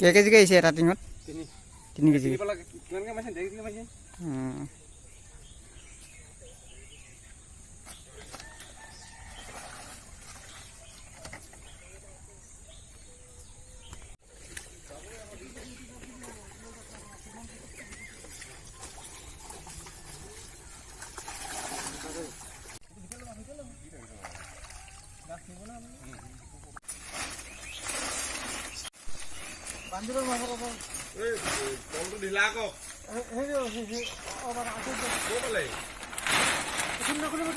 কেই কেজিকৈ আহিছে এটা টিঙত? 3 কেজি। বান্দিৰৰ মাছৰ কথা এই তলটো ঢিলা আকৌ হেৰি অবাৰ আছে ক'ত পালে? নকলিব